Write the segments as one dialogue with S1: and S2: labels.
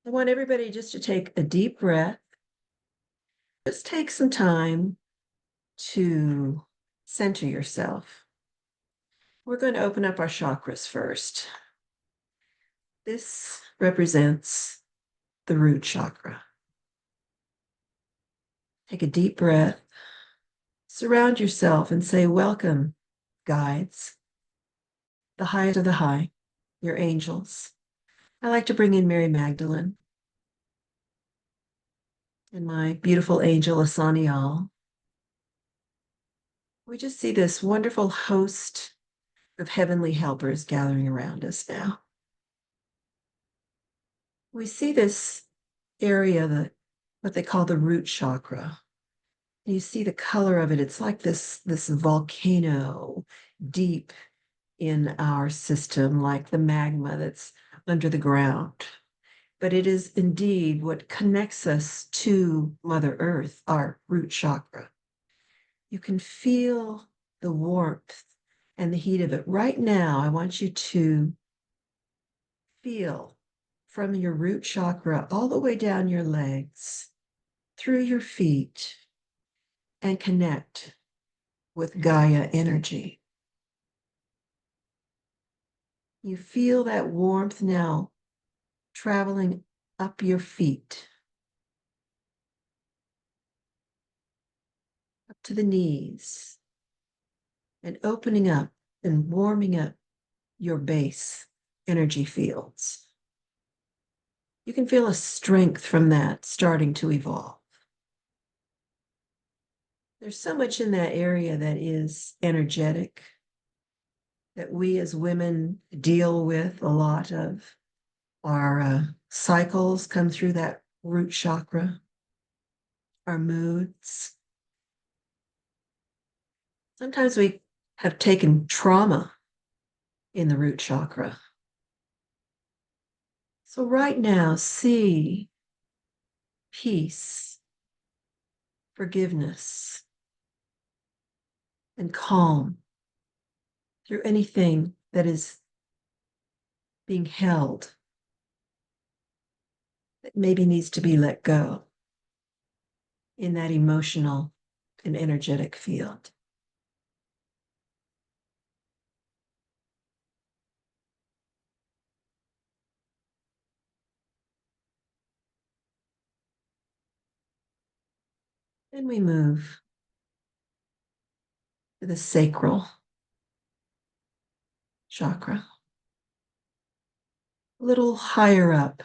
S1: I want everybody just to take a deep breath. Just take some time to center yourself. We're going to open up our chakras first. This represents the root chakra. Take a deep breath. Surround yourself and say, welcome, guides, the highest of the high, your angels. I like to bring in Mary Magdalene and my beautiful angel, Asaniel. We just see this wonderful host of heavenly helpers gathering around us now. We see this area, what they call the root chakra. You see the color of it. It's like this volcano deep in our system, like the magma that's under the ground. But it is indeed what connects us to Mother Earth, our root chakra. You can feel the warmth and the heat of it. Right now, I want you to feel from your root chakra all the way down your legs, through your feet, and connect with Gaia energy. You feel that warmth now traveling up your feet, up to the knees, and opening up and warming up your base energy fields. You can feel a strength from that starting to evolve. There's so much in that area that is energetic, that we as women deal with. A lot of our cycles come through that root chakra, our moods. Sometimes we have taken trauma in the root chakra. So right now, see peace, forgiveness, and calm through anything that is being held that maybe needs to be let go in that emotional and energetic field. Then we move to the sacral chakra, a little higher up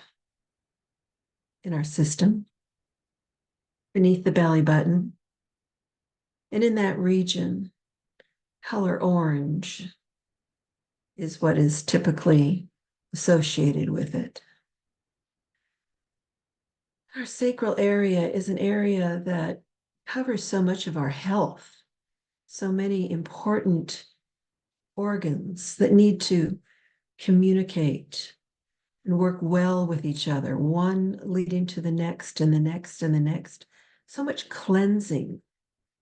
S1: in our system, beneath the belly button. And in that region, color orange is what is typically associated with it. Our sacral area is an area that covers so much of our health, so many important organs that need to communicate and work well with each other, one leading to the next and the next and the next. So much cleansing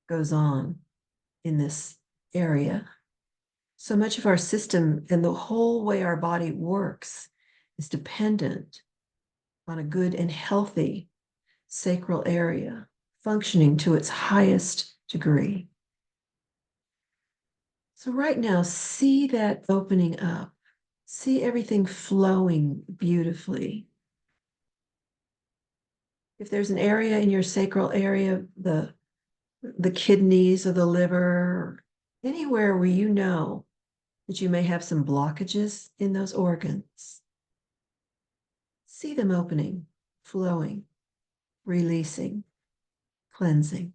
S1: goes on in this area. So much of our system and the whole way our body works is dependent on a good and healthy sacral area functioning to its highest degree. So right now, see that opening up. See everything flowing beautifully. If there's an area in your sacral area, the kidneys or the liver, anywhere where you know that you may have some blockages in those organs, see them opening, flowing, releasing, cleansing.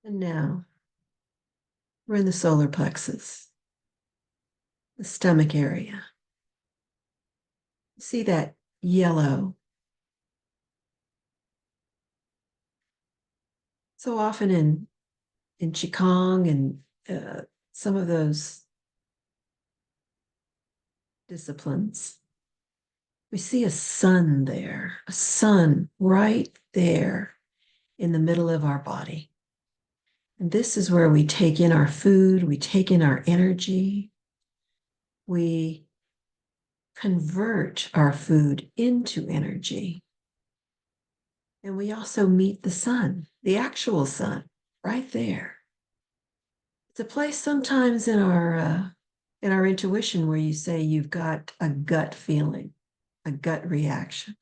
S1: And now we're in the solar plexus, the stomach area. See that yellow. So often in Qigong and some of those disciplines, We see a sun there, a sun right there in the middle of our body. And this is where we take in our food, we take in our energy, we convert our food into energy. And we also meet the sun, the actual sun, right there. It's a place sometimes in our intuition where you say you've got a gut feeling, a gut reaction.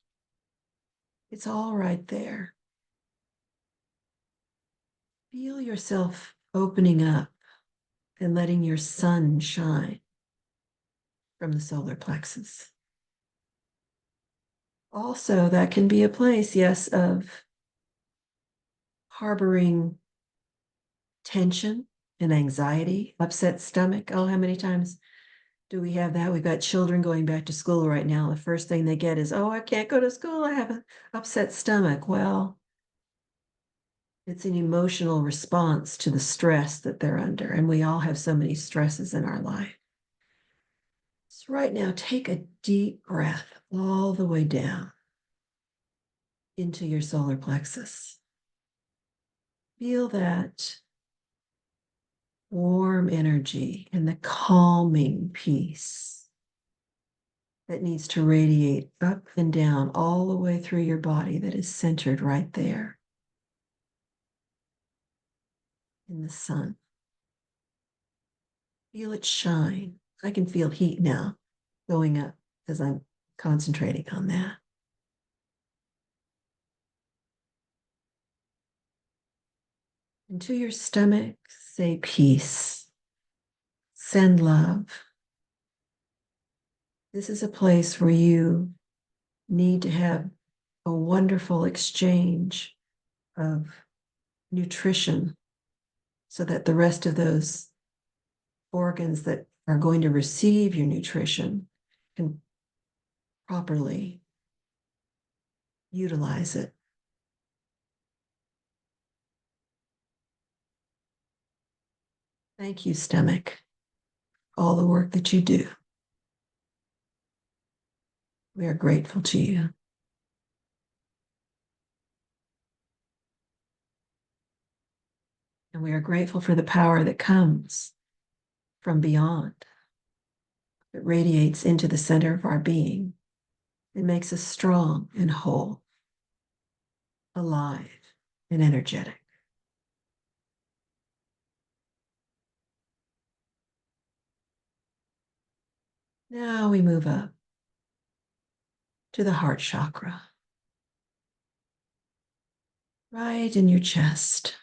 S1: It's all right there. Feel yourself opening up and letting your sun shine from the solar plexus. Also, that can be a place, yes, of harboring tension and anxiety, upset stomach. Oh, how many times do we have that? We've got children going back to school right now. The first thing they get is, oh, I can't go to school. I have an upset stomach. Well, it's an emotional response to the stress that they're under. And we all have so many stresses in our life. So right now, take a deep breath all the way down into your solar plexus. Feel that warm energy and the calming peace that needs to radiate up and down all the way through your body that is centered right there in the sun. Feel it shine. I can feel heat now going up as I'm concentrating on that. Into your stomach, say peace, send love. This is a place where you need to have a wonderful exchange of nutrition so that the rest of those organs that are going to receive your nutrition can properly utilize it. Thank you, stomach, all the work that you do. We are grateful to you. And we are grateful for the power that comes from beyond. It radiates into the center of our being. It makes us strong and whole, alive and energetic. Now we move up to the heart chakra, right in your chest.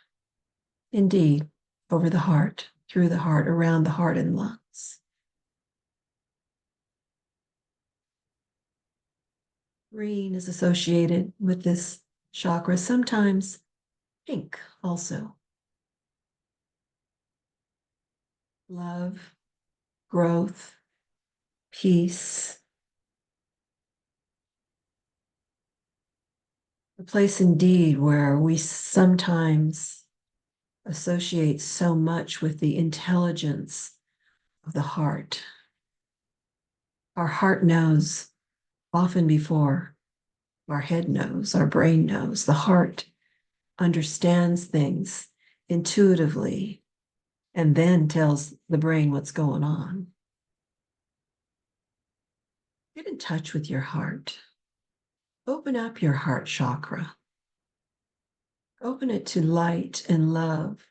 S1: Indeed, over the heart, through the heart, around the heart and lungs. Green is associated with this chakra, sometimes pink also. Love, growth, peace. A place indeed where we sometimes associate so much with the intelligence of the heart. Our heart knows often before our head knows, our brain knows. The heart understands things intuitively and then tells the brain what's going on. Get in touch with your heart. Open up your heart chakra. Open it to light and love,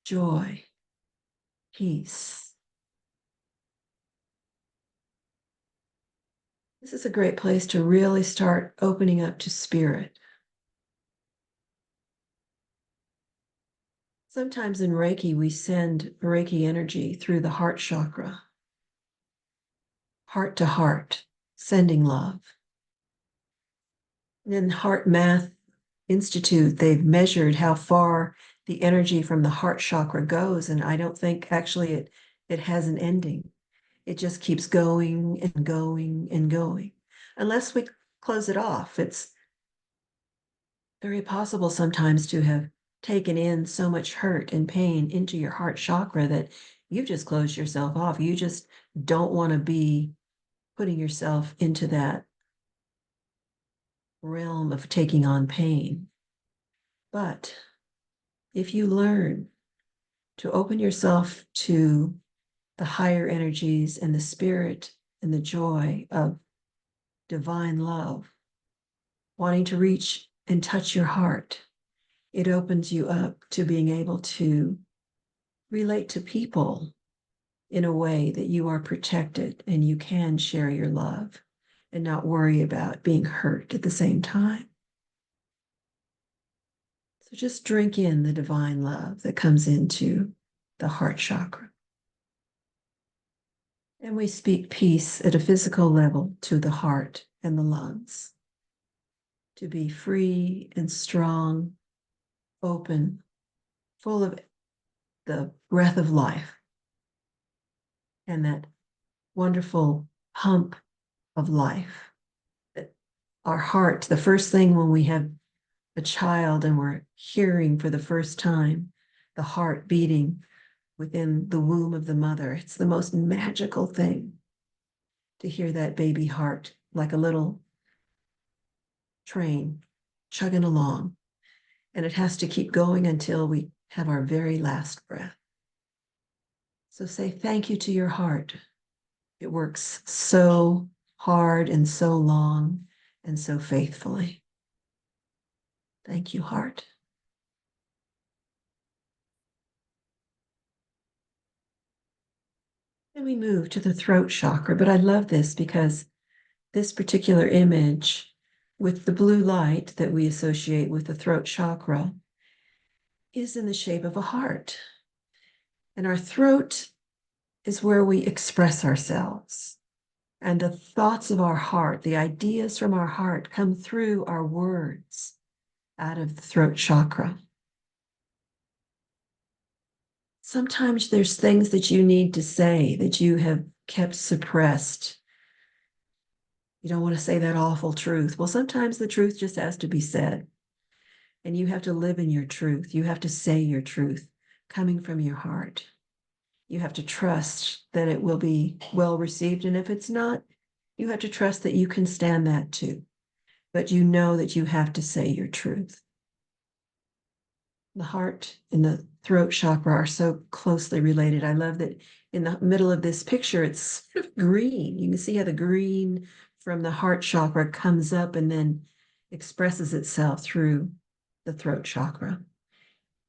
S1: joy, peace. This is a great place to really start opening up to spirit. Sometimes in Reiki, we send Reiki energy through the heart chakra, heart to heart, sending love. And in Heart Math Institute, they've measured how far the energy from the heart chakra goes. And I don't think actually it has an ending. It just keeps going and going and going. Unless we close it off, it's very possible sometimes to have taken in so much hurt and pain into your heart chakra that you've just closed yourself off. You just don't want to be putting yourself into that realm of taking on pain. But if you learn to open yourself to the higher energies and the spirit and the joy of divine love, wanting to reach and touch your heart, it opens you up to being able to relate to people in a way that you are protected and you can share your love and not worry about being hurt at the same time. So just drink in the divine love that comes into the heart chakra. And we speak peace at a physical level to the heart and the lungs, to be free and strong, open, full of the breath of life and that wonderful hump of life. Our heart, the first thing when we have a child and we're hearing for the first time the heart beating within the womb of the mother, it's the most magical thing to hear that baby heart like a little train chugging along. And it has to keep going until we have our very last breath. So say thank you to your heart. It works so hard and so long and so faithfully. Thank you, heart. And we move to the throat chakra, but I love this because this particular image with the blue light that we associate with the throat chakra is in the shape of a heart. And our throat is where we express ourselves. And the thoughts of our heart, the ideas from our heart come through our words out of the throat chakra. Sometimes there's things that you need to say that you have kept suppressed. You don't want to say that awful truth. Well, sometimes the truth just has to be said. And you have to live in your truth. You have to say your truth coming from your heart. You have to trust that it will be well received. And if it's not, you have to trust that you can stand that too. But you know that you have to say your truth. The heart and the throat chakra are so closely related. I love that in the middle of this picture, it's sort of green. You can see how the green from the heart chakra comes up and then expresses itself through the throat chakra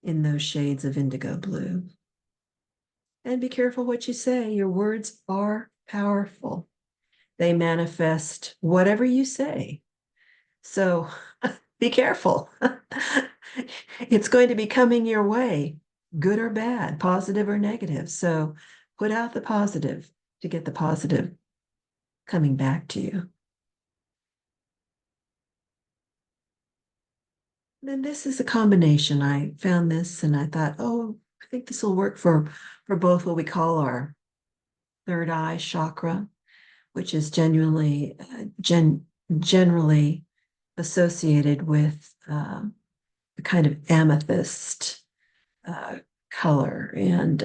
S1: in those shades of indigo blue. And be careful what you say. Your words are powerful. They manifest whatever you say. So be careful. It's going to be coming your way, good or bad, positive or negative. So put out the positive to get the positive coming back to you. And this is a combination. I found this and I thought, oh, I think this will work for both what we call our third eye chakra, which is generally associated with a kind of amethyst color, and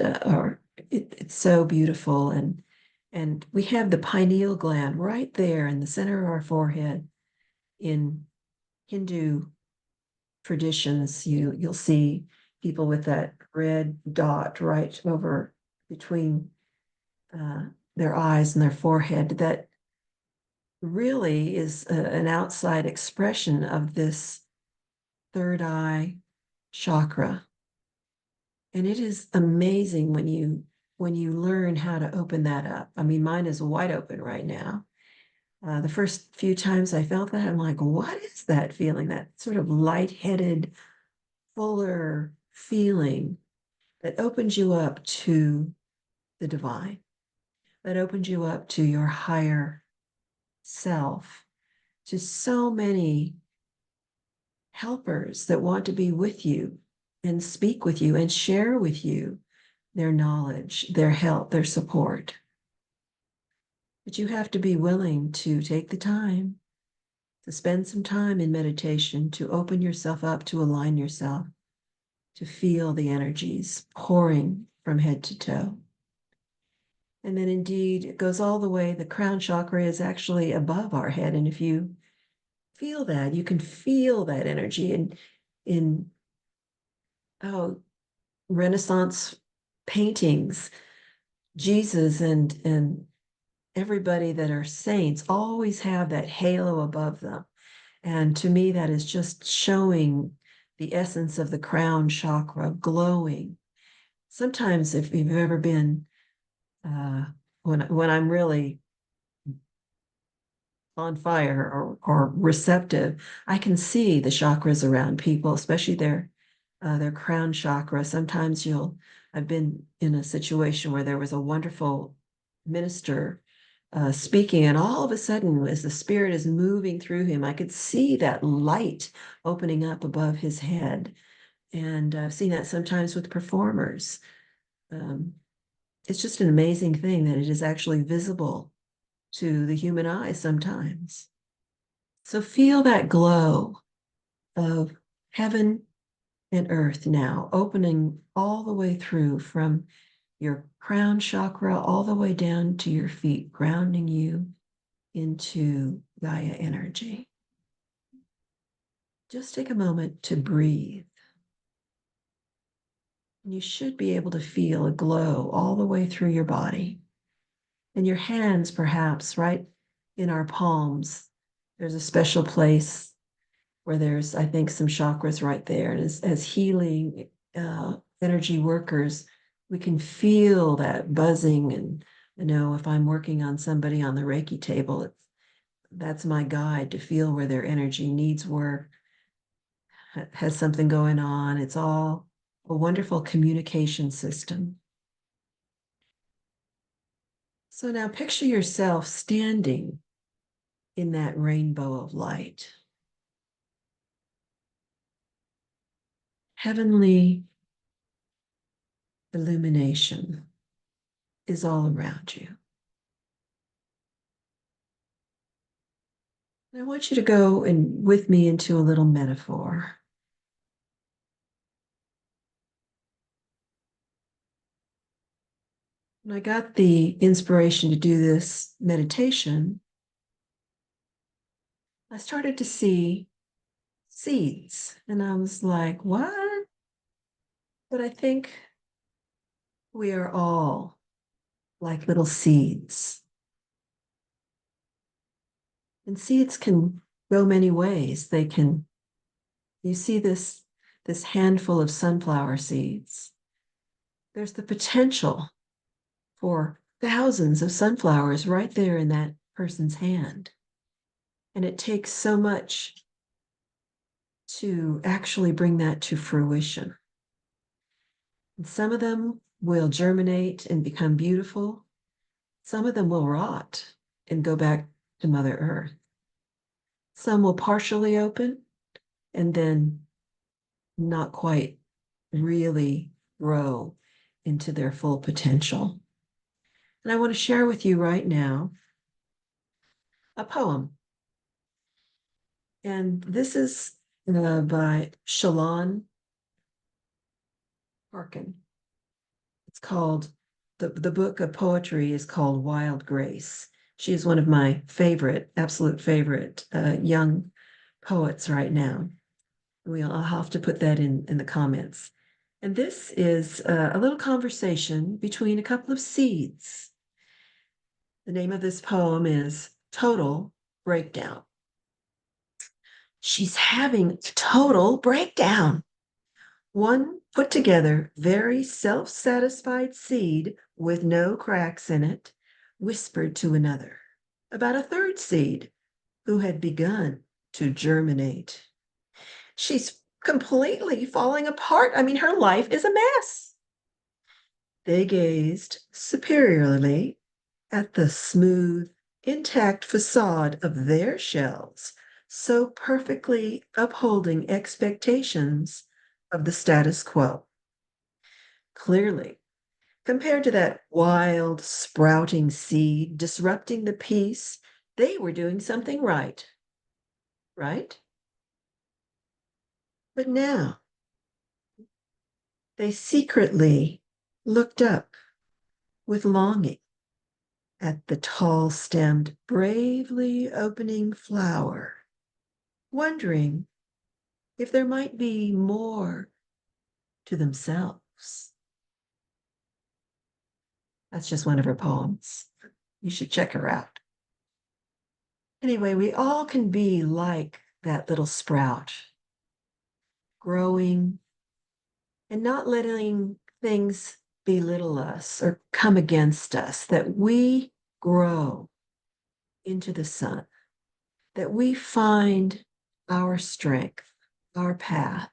S1: it's so beautiful. And we have the pineal gland right there in the center of our forehead. In Hindu traditions, you'll see people with that red dot right over between their eyes and their forehead. That really is an outside expression of this third eye chakra. And it is amazing when you learn how to open that up. I mean, mine is wide open right now. The first few times I felt that, I'm like, what is that feeling? That sort of lightheaded, fuller feeling that opens you up to the divine, that opens you up to your higher self, to so many helpers that want to be with you and speak with you and share with you their knowledge, their help, their support. But you have to be willing to take the time to spend some time in meditation, to open yourself up, to align yourself, to feel the energies pouring from head to toe. And then indeed, it goes all the way. The crown chakra is actually above our head. And if you Feel that. You can feel that energy in oh, Renaissance paintings. Jesus and everybody that are saints always have that halo above them. And to me, that is just showing the essence of the crown chakra glowing. Sometimes, if you've ever been, uh, when I'm really on fire or receptive, I can see the chakras around people, especially their crown chakra. Sometimes I've been in a situation where there was a wonderful minister speaking, and all of a sudden, as the spirit is moving through him, I could see that light opening up above his head. And I've seen that sometimes with performers. Um, it's just an amazing thing that it is actually visible to the human eye sometimes. So feel that glow of heaven and earth now, opening all the way through from your crown chakra all the way down to your feet, grounding you into Gaia energy. Just take a moment to breathe. And you should be able to feel a glow all the way through your body. And your hands, perhaps, right in our palms. There's a special place where there's, I think, some chakras right there. And as healing energy workers, we can feel that buzzing. And if I'm working on somebody on the Reiki table, that's my guide to feel where their energy needs work, has something going on. It's all a wonderful communication system. So now picture yourself standing in that rainbow of light. Heavenly illumination is all around you. I want you to go with me into a little metaphor. When I got the inspiration to do this meditation, I started to see seeds. And I was like, what? But I think we are all like little seeds. And seeds can go many ways. You see this handful of sunflower seeds. There's the potential for thousands of sunflowers right there in that person's hand. And it takes so much to actually bring that to fruition. And some of them will germinate and become beautiful. Some of them will rot and go back to Mother Earth. Some will partially open and then not quite really grow into their full potential. And I want to share with you right now a poem. And this is by Shalon Harkin. It's called, the book of poetry is called Wild Grace. She is one of my absolute favorite young poets right now. I'll have to put that in the comments. And this is a little conversation between a couple of seeds. The name of this poem is Total Breakdown. She's having total breakdown. One put together, very self-satisfied seed with no cracks in it whispered to another about a third seed who had begun to germinate. She's completely falling apart. I mean, her life is a mess. They gazed superiorly at the smooth, intact facade of their shells, so perfectly upholding expectations of the status quo. Clearly, compared to that wild, sprouting seed disrupting the peace, they were doing something right. Right? But now they secretly looked up with longing at the tall stemmed, bravely opening flower wondering if there might be more to themselves. That's just one of her poems. You should check her out. Anyway, we all can be like that little sprout, growing and not letting things belittle us or come against us, that we grow into the sun, that we find our strength, our path,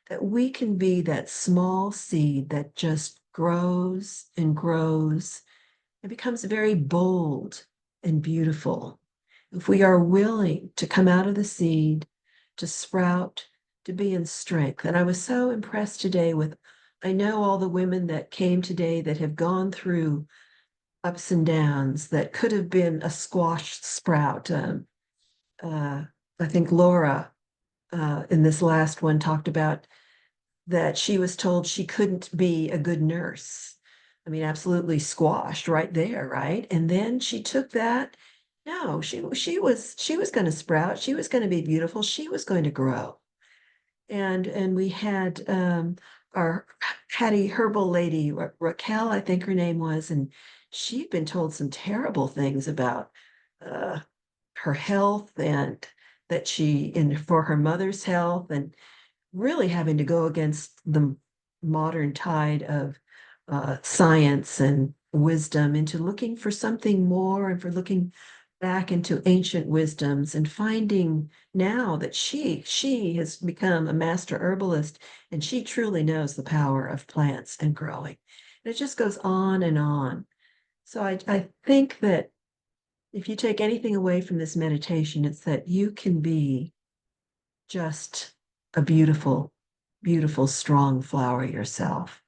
S1: that we can be that small seed that just grows and grows and becomes very bold and beautiful. If we are willing to come out of the seed, to sprout, to be in strength. And I was so impressed today with, I know all the women that came today that have gone through ups and downs that could have been a squashed sprout. Uh, I think Laura in this last one talked about that she was told she couldn't be a good nurse. I mean, absolutely squashed right there, right? And then she took that. No, she was going to sprout. She was going to be beautiful. She was going to grow. And we had our Hattie herbal lady Raquel, I think her name was, and she'd been told some terrible things about uh, her health and that she in for her mother's health and really having to go against the modern tide of science and wisdom into looking for something more and for looking back into ancient wisdoms and finding now that she has become a master herbalist and she truly knows the power of plants and growing. And it just goes on and on. So I think that if you take anything away from this meditation, it's that you can be just a beautiful, beautiful, strong flower yourself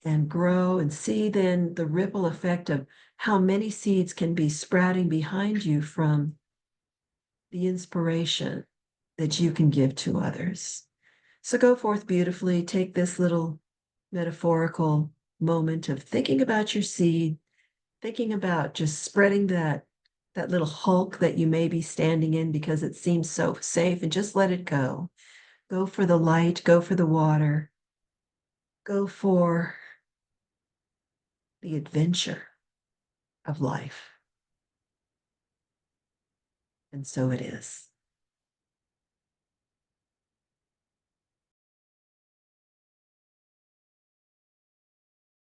S1: and grow and see then the ripple effect of how many seeds can be sprouting behind you from the inspiration that you can give to others. So go forth beautifully, take this little metaphorical moment of thinking about your seed, thinking about just spreading that little hulk that you may be standing in because it seems so safe, and just let it go. Go for the light, go for the water, go for the adventure of life. And so it is.